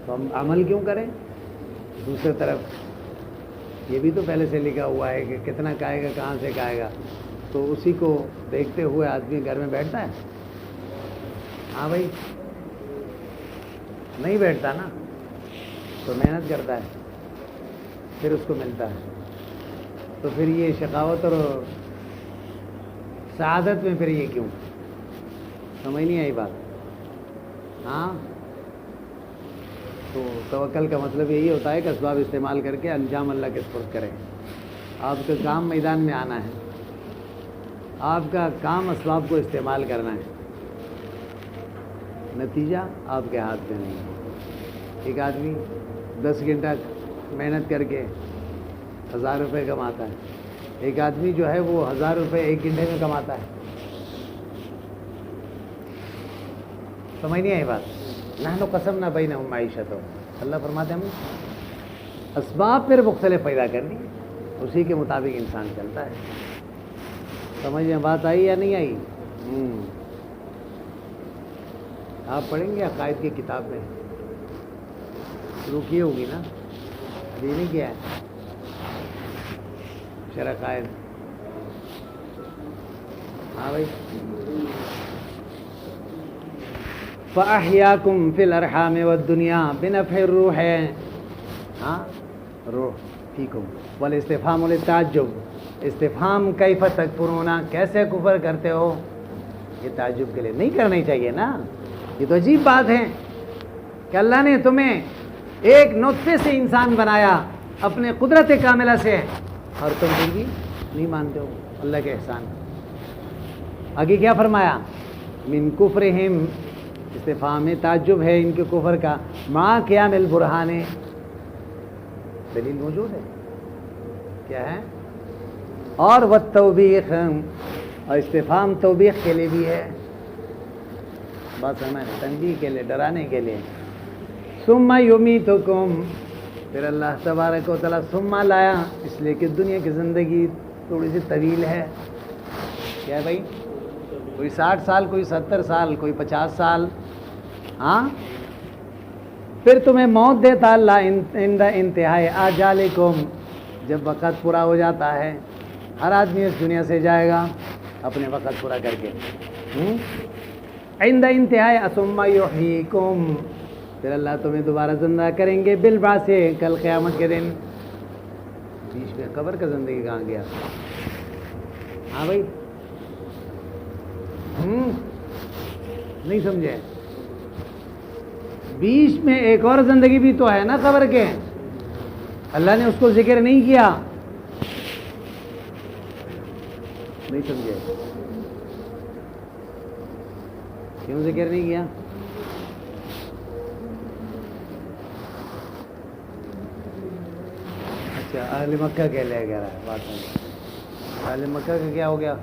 تو ہم عمل کیوں کریں؟ دوسری طرف یہ بھی تو پہلے سے لکھا ہوا ہے کہ کتنا کھائے گا، کہاں سے کھائے گا، تو اسی کو دیکھتے ہوئے آدمی گھر میں بیٹھتا ہے. ہاں بھائی، نہیں بیٹھتا نا، تو محنت کرتا ہے، پھر اس کو ملتا ہے. تو پھر یہ شقاوت اور سعادت میں پھر یہ کیوں؟ سمجھ نہیں آئی بات؟ ہاں. تو توکل کا مطلب یہی ہوتا ہے کہ اسباب استعمال کر کے انجام اللہ کے سپرد کریں. آپ کا کام میدان میں آنا ہے، آپ کا کام اسباب کو استعمال کرنا ہے، نتیجہ آپ کے ہاتھ میں نہیں ہے. ایک آدمی 10 گھنٹہ محنت کر کے 1000 روپے کماتا ہے، ایک آدمی جو ہے وہ 1000 روپے 1 گھنٹے میں کماتا ہے. سمجھ نہیں آئی بات؟ نحن قسمنا بینہم معیشتہم، اللہ فرماتے ہیں ہم اسباب پھر مختلف پیدا کر دی، اسی کے مطابق انسان چلتا ہے. سمجھ میں بات آئی یا نہیں آئی؟ آپ پڑھیں گے عقائد کی کتاب میں، شروع کی ہوگی نا؟ ابھی نہیں کیا ہے شرح قائد؟ ہاں بھائی. فَأَحْيَاكُمْ فِي الْأَرْحَامِ وَالدُّنْيَا بِنَفْخِ الرُّوحِ، ہاں روح فیکم. والاستفہام للتعجب، استفہام کیف تکفرون، کیسے کفر کرتے ہو؟ یہ تعجب کے لیے نہیں کرنی چاہیے نا. یہ تو عجیب بات ہے کہ اللہ نے تمہیں ایک نطفے سے انسان بنایا اپنے قدرت کاملہ سے، اور تم پھر بھی نہیں مانتے ہو اللہ کے احسان. آگے کیا فرمایا؟ من کفرہم، استفہام تعجب ہے ان کے کفر کا، مع قیام البرہان، دلیل موجود ہے. کیا ہے؟ اور والتوبیخ، اور استفہام توبیخ کے لیے بھی ہے، بات سمجھ، تنبیہ کے لیے، ڈرانے کے لیے. ثم یمیتکم، پھر اللہ تبارک و تعالیٰ ثم لایا اس لیے کہ دنیا کی زندگی تھوڑی سی طویل ہے. کیا ہے بھائی؟ کوئی 60 سال، کوئی 70 سال، کوئی 50 سال. ہاں. پھر تمہیں موت دیتا اللہ عند انتہاء اجالکم، جب وقت پورا ہو جاتا ہے. ہر آدمی اس دنیا سے جائے گا اپنے وقت پورا کر کے. عند انتہاء ثم یحییکم، پھر اللہ تمہیں دوبارہ زندہ کریں گے بالبعث، کل قیامت کے دن. بیچ میں قبر کا زندگی کہاں گیا؟ ہاں بھائی، نہیں سمجھے؟ بیچ میں ایک اور زندگی بھی تو ہے نا قبر کے، اللہ نے اس کو ذکر نہیں کیا. نہیں سمجھے؟ کیوں ذکر نہیں کیا؟ اچھا، اہل مکہ کے لے گیا بات ہے. اہل مکہ کا کیا ہو گیا؟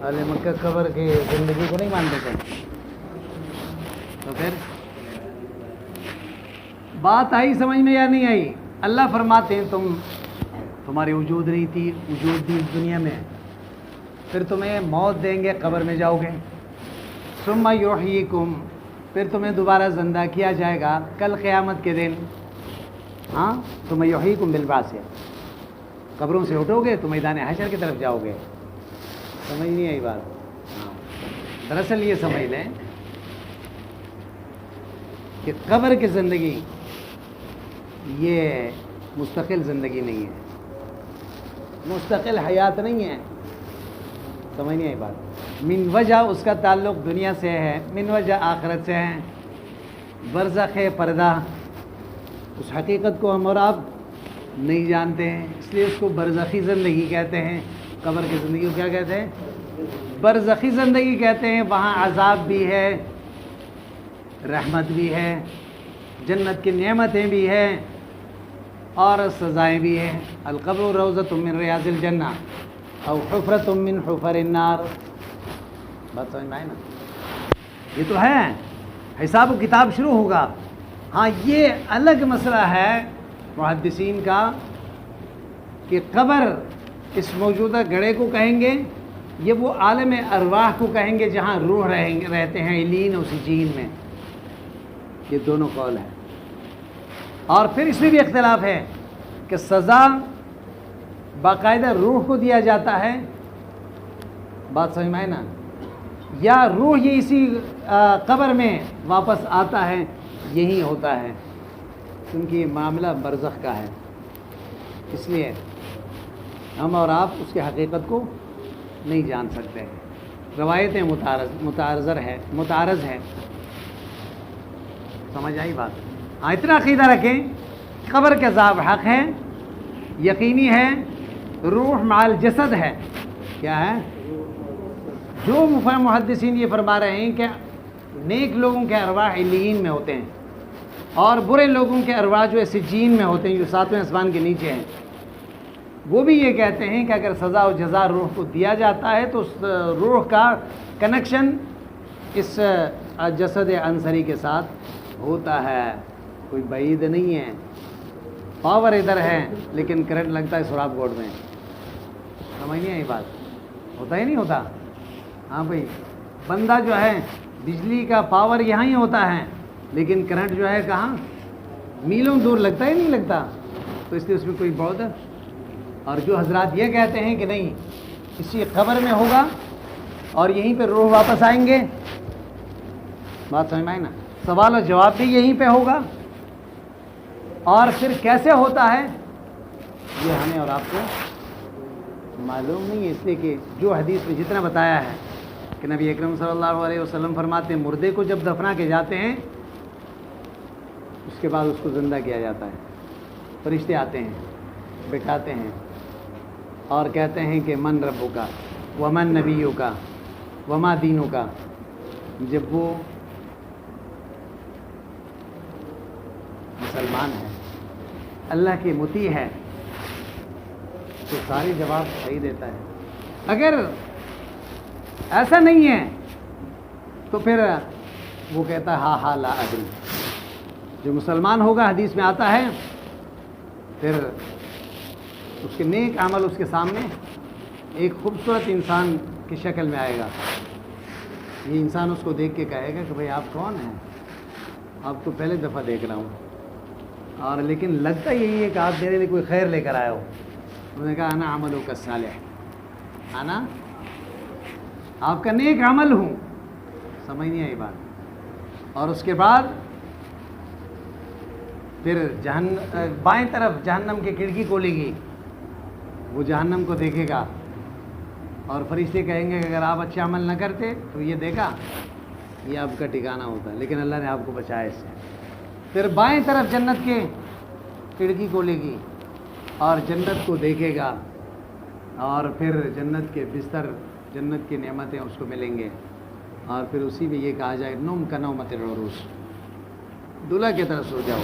اہل مکہ قبر کی زندگی کو نہیں مانتے تھے. تو پھر بات آئی سمجھ میں یا نہیں آئی؟ اللہ فرماتے ہیں تمہاری وجود نہیں تھی، وجود دی اس دنیا میں، پھر تمہیں موت دیں گے، قبر میں جاؤ گے، ثم یحییکم، پھر تمہیں دوبارہ زندہ کیا جائے گا کل قیامت کے دن. ہاں، ثم یحییکم بالبعث، قبروں سے اٹھو گے تو میدان حشر کی طرف جاؤ گے. سمجھ نہیں آئی بات؟ ہاں، دراصل یہ سمجھ لیں کہ قبر کی زندگی یہ مستقل زندگی نہیں ہے، مستقل حیات نہیں ہے. سمجھ نہیں آئی بات؟ من وجہ اس کا تعلق دنیا سے ہے، من وجہ آخرت سے ہے. برزخ ہے، پردہ، اس حقیقت کو ہم اور آپ نہیں جانتے ہیں، اس لیے اس کو برزخی زندگی کہتے ہیں. قبر کی زندگی کو کیا کہتے ہیں؟ برزخی زندگی کہتے ہیں. وہاں عذاب بھی ہے، رحمت بھی ہے، جنت کی نعمتیں بھی ہیں اور سزائیں بھی ہیں. القبر روضۃ من ریاض الجنہ او حفرۃ من حفر النار. بات سمجھ میں آئی نا؟ یہ تو ہے، حساب و کتاب شروع ہوگا. ہاں، یہ الگ مسئلہ ہے محدثین کا کہ قبر اس موجودہ گڑھے کو کہیں گے، یہ وہ عالم ارواح کو کہیں گے جہاں روح رہتے ہیں، علین و سجین میں. یہ دونوں قول ہیں. اور پھر اس میں بھی اختلاف ہے کہ سزا باقاعدہ روح کو دیا جاتا ہے، بات سمجھ میں آئے نا، یا روح یہ اسی قبر میں واپس آتا ہے، یہی ہوتا ہے، کیونکہ یہ معاملہ برزخ کا ہے. اس لیے ہم اور آپ اس کی حقیقت کو نہیں جان سکتے. روایتیں متعارض ہے. سمجھ آئی بات؟ ہاں، اتنا عقیدہ رکھیں، قبر کے عذاب حق ہے، یقینی ہے، روح مع الجسد ہے. کیا ہے؟ جو محدثین یہ فرما رہے ہیں کہ نیک لوگوں کے ارواح علیین میں ہوتے ہیں اور برے لوگوں کے ارواح جو سجین میں ہوتے ہیں، جو ساتویں آسمان کے نیچے ہیں، وہ بھی یہ کہتے ہیں کہ اگر سزا و جزا روح کو دیا جاتا ہے تو اس روح کا کنیکشن اس جسد عنصری کے ساتھ ہوتا ہے. کوئی بعید نہیں ہے، پاور ادھر ہے لیکن کرنٹ لگتا ہے سراب گوڈ میں. سمجھ نہیں آئی بات؟ ہوتا ہی نہیں ہوتا. ہاں بھائی، بندہ جو ہے بجلی کا پاور یہاں ہی ہوتا ہے لیکن کرنٹ جو ہے کہاں؟ میلوں دور لگتا ہی نہیں لگتا. تو اس لیے اس میں کوئی بعد. اور جو حضرات یہ کہتے ہیں کہ نہیں، اسی قبر میں ہوگا اور یہیں پہ روح واپس آئیں گے، بات سمجھ میں آئی نا؟ سوال و جواب بھی یہیں پہ ہوگا. اور پھر کیسے ہوتا ہے یہ ہمیں اور آپ کو معلوم نہیں ہے. اس لیے کہ جو حدیث میں جتنا بتایا ہے کہ نبی اکرم صلی اللہ علیہ وسلم فرماتے ہیں مردے کو جب دفنا کے جاتے ہیں اس کے بعد اس کو زندہ کیا جاتا ہے. فرشتے آتے ہیں، بٹھاتے ہیں اور کہتے ہیں کہ من ربو کا، ومن نبیوں کا، وما دینوں کا. جب وہ مسلمان ہے، اللہ کے مطیع ہے، تو سارے جواب صحیح دیتا ہے. اگر ایسا نہیں ہے تو پھر وہ کہتا ہے ہاں ہاں لا ادری. جو مسلمان ہوگا، حدیث میں آتا ہے، پھر اس کے نیک عمل اس کے سامنے ایک خوبصورت انسان کی شکل میں آئے گا. یہ انسان اس کو دیکھ کے کہے گا کہ بھئی آپ کون ہیں؟ آپ کو پہلے دفعہ دیکھ رہا ہوں، اور لیکن لگتا یہی ہے کہ آپ میرے لیے کوئی خیر لے کر آئے ہو. انہوں نے کہا انا عملو کا صالح، انا آپ کا نیک عمل ہوں. سمجھ نہیں آئی بات؟ اور اس کے بعد پھر بائیں طرف جہنم کی کھڑکی کھولے گی، وہ جہنم کو دیکھے گا اور فرشتے کہیں گے کہ اگر آپ اچھے عمل نہ کرتے تو یہ دیکھا، یہ آپ کا ٹھکانہ ہوتا ہے، لیکن اللہ نے آپ کو بچایا اس سے. پھر بائیں طرف جنت کے کھڑکی کھولے گی اور جنت کو دیکھے گا، اور پھر جنت کے بستر، جنت کی نعمتیں اس کو ملیں گے. اور پھر اسی میں یہ کہا جائے نوم کا نومت العروس، دلہا کی طرف سو جاؤ.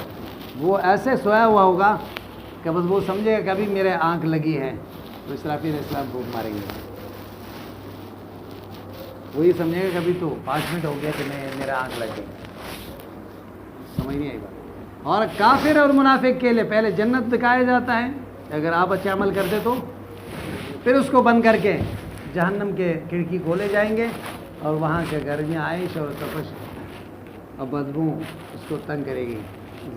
وہ ایسے سویا ہوا ہوگا کہ بس وہ سمجھے گا کبھی میرے آنکھ لگی ہے تو اسرافیل علیہ السلام پھونک ماریں گے. وہی سمجھے گا کبھی تو 5 منٹ ہو گیا کہ میرا آنکھ لگ گئی. سمجھ نہیں آئی بات؟ اور کافر اور منافق کے لیے پہلے جنت دکھایا جاتا ہے، اگر آپ اچھے عمل کرتے تو، پھر اس کو بند کر کے جہنم کے کھڑکی کھولے جائیں گے، اور وہاں کے گرمیاں عائش اور تپش اور بدبو اس کو تنگ کرے گی،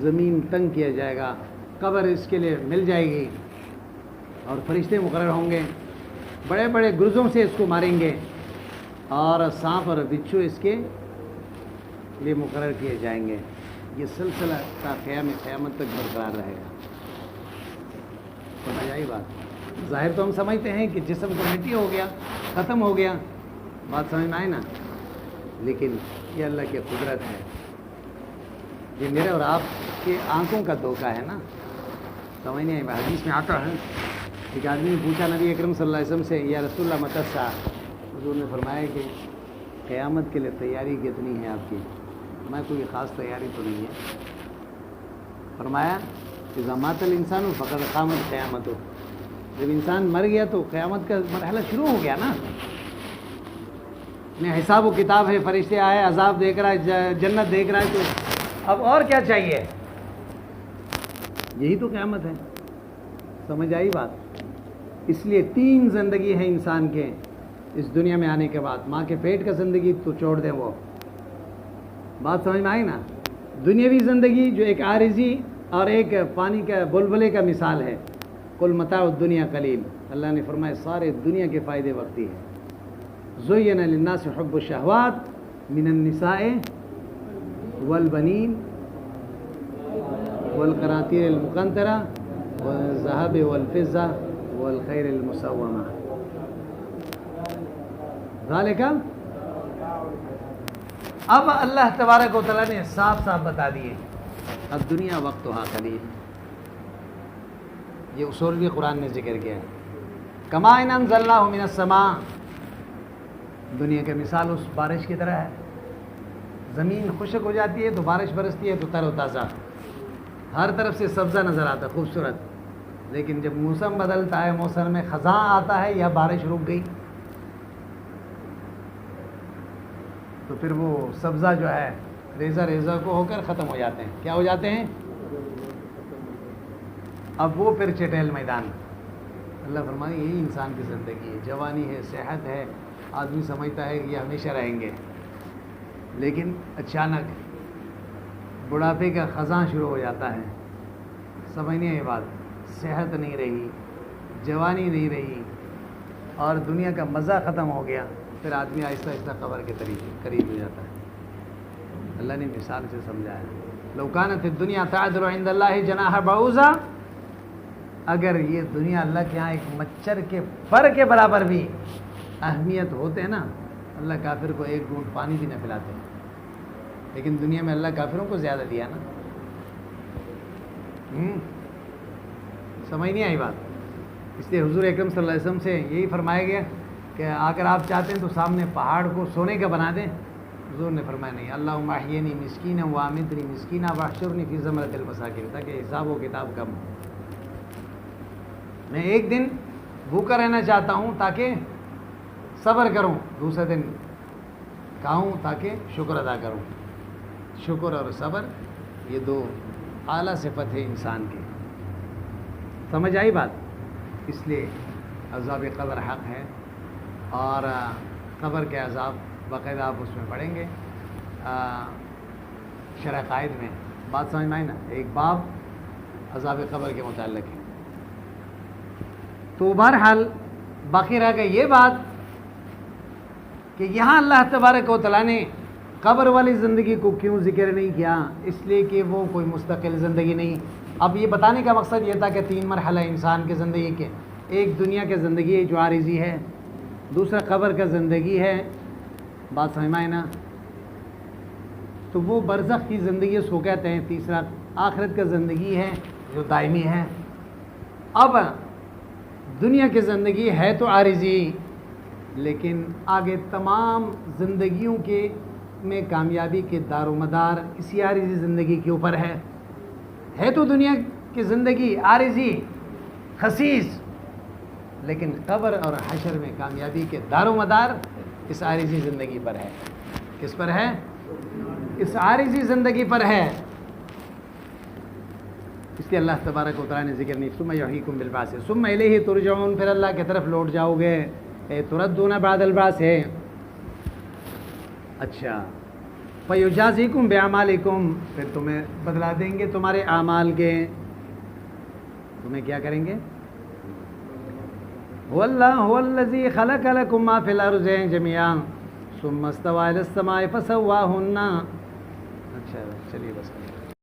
زمین تنگ کیا جائے گا، قبر اس کے لیے مل جائے گی، اور فرشتے مقرر ہوں گے، بڑے بڑے گرزوں سے اس کو ماریں گے، اور سانپ اور بچھو اس کے لیے مقرر کیے جائیں گے۔ یہ سلسلہ تا قیامت تک برقرار رہے گا۔ سمجھ آئی بات؟ ظاہر تو ہم سمجھتے ہیں کہ جسم تو مٹی ہو گیا، ختم ہو گیا، بات سمجھ میں آئے نا، لیکن یہ اللہ کی قدرت ہے، یہ میرے اور آپ کے آنکھوں کا دھوکہ ہے نا، سمجھ نہیں آئی؟ حدیث میں آتا ہے، ایک آدمی نے پوچھا نبی اکرم صلی اللہ علیہ وسلم سے، یا رسول اللہ متی الساعہ، حضور نے فرمایا کہ قیامت کے لیے تیاری کتنی ہے آپ کی؟ میں کوئی خاص تیاری تو نہیں ہے۔ فرمایا اذا مات الانسان فقد قامت قیامت، جب انسان مر گیا تو قیامت کا مرحلہ شروع ہو گیا نا، میں حساب و کتاب ہے، فرشتے آئے، عذاب دیکھ رہا ہے، جنت دیکھ رہا ہے، تو اب اور کیا چاہیے؟ یہی تو قیامت ہے۔ سمجھ آئی بات؟ اس لیے 3 زندگی ہے انسان کے اس دنیا میں آنے کے بعد، ماں کے پیٹ کا زندگی تو چھوڑ دیں، وہ بات سمجھ میں آئی نا، دنیاوی زندگی جو ایک عارضی اور ایک پانی کا بلبلے کا مثال ہے، قل متاع الدنیا قلیل، اللہ نے فرمایا سارے دنیا کے فائدے وقتی ہیں۔ زین للناس حب الشہوات من النساء والبنین والقناطیر المقنطرہ والذهب والفضہ والخیل المسومہ ذالک۔ اب اللہ تبارک و تعالیٰ نے صاف صاف بتا دیے اب دنیا وقتها قلیل، یہ اصول بھی قرآن نے ذکر کیا ہے۔ کما ان انزلناہ من السماء، دنیا کی مثال اس بارش کی طرح ہے، زمین خشک ہو جاتی ہے تو بارش برستی ہے تو تر و تازہ، ہر طرف سے سبزہ نظر آتا ہے خوبصورت، لیکن جب موسم بدلتا ہے، موسم میں خزاں آتا ہے یا بارش رک گئی تو پھر وہ سبزہ جو ہے ریزہ ریزہ کو ہو کر ختم ہو جاتے ہیں۔ کیا ہو جاتے ہیں؟ اب وہ پھر چٹیل میدان۔ اللہ فرمائے یہی انسان کی زندگی ہے، جوانی ہے، صحت ہے، آدمی سمجھتا ہے کہ یہ ہمیشہ رہیں گے، لیکن اچانک بڑھاپے کا خزاں شروع ہو جاتا ہے، سمجھنے یہ بات، صحت نہیں رہی، جوانی نہیں رہی، اور دنیا کا مزہ ختم ہو گیا، پھر آدمی آہستہ آہستہ قبر کے قریب ہو جاتا ہے۔ اللہ نے مثال سے سمجھایا، لو کانت الدنیا تعدل عند اللہ جناح بعوضہ، اگر یہ دنیا اللہ کے ہاں ایک مچھر کے پر کے برابر بھی اہمیت ہوتے ہیں نا، اللہ کافر کو ایک گھونٹ پانی بھی نہ پلاتے، لیکن دنیا میں اللہ کافروں کو زیادہ دیا نا، سمجھ نہیں آئی بات؟ اس لیے حضور اکرم صلی اللہ علیہ وسلم سے یہی فرمایا گیا کہ اگر آپ چاہتے ہیں تو سامنے پہاڑ کو سونے کا بنا دیں، حضور نے فرمایا نہیں، اللہم احیینی مسکینا وامتنی مسکینا واحشرنی فی زمرۃ المساکین، تاکہ حساب و کتاب کم ہو، میں ایک دن بھوکا رہنا چاہتا ہوں تاکہ صبر کروں، دوسرے دن کھاؤں تاکہ شکر ادا کروں۔ شکر اور صبر یہ 2 اعلیٰ صفت ہے انسان کی، سمجھ آئی بات؟ اس لیے عذاب قبر حق ہے، اور قبر کے عذاب باقاعدہ آپ اس میں پڑھیں گے شرح قائد میں، بات سمجھ میں آئی نا، ایک باب عذاب قبر کے متعلق ہے۔ تو بہرحال باقی رہ گئی یہ بات کہ یہاں اللہ تبارک و تعالیٰ نے قبر والی زندگی کو کیوں ذکر نہیں کیا؟ اس لیے کہ وہ کوئی مستقل زندگی نہیں۔ اب یہ بتانے کا مقصد یہ تھا کہ 3 مرحلہ انسان کی زندگی کے، ایک دنیا کی زندگی ہے جو عارضی ہے، دوسرا قبر کا زندگی ہے، بات سمجھ میں آئی نا، تو وہ برزخ کی زندگی اس کو کہتے ہیں، تیسرا آخرت کا زندگی ہے جو دائمی ہے۔ اب دنیا کی زندگی ہے تو عارضی، لیکن آگے تمام زندگیوں کے میں کامیابی کے دار و مدار اسی عارضی زندگی کے اوپر ہے تو دنیا کی زندگی عارضی خسیس، لیکن قبر اور حشر میں کامیابی کے دار و مدار اس عارضی زندگی پر ہے۔ کس پر ہے؟ اس عارضی زندگی پر ہے۔ اس لیے اللہ تبارک و تعالیٰ نے ذکر نہیں، ثم یحییکم بالبعث ثم الیہ ترجعون، پھر اللہ کی طرف لوٹ جاؤ گے، تردون بعد البعث ہے۔ اچھا، فیجازیکم باعمالکم، پھر تمہیں بدلا دیں گے تمہارے اعمال کے، تمہیں کیا کریں گے؟ واللہ هو الذی خلق لکم ما فی الارض جميعا ثم استوى الی السماء فسواہن۔ اچھا چلیے بس۔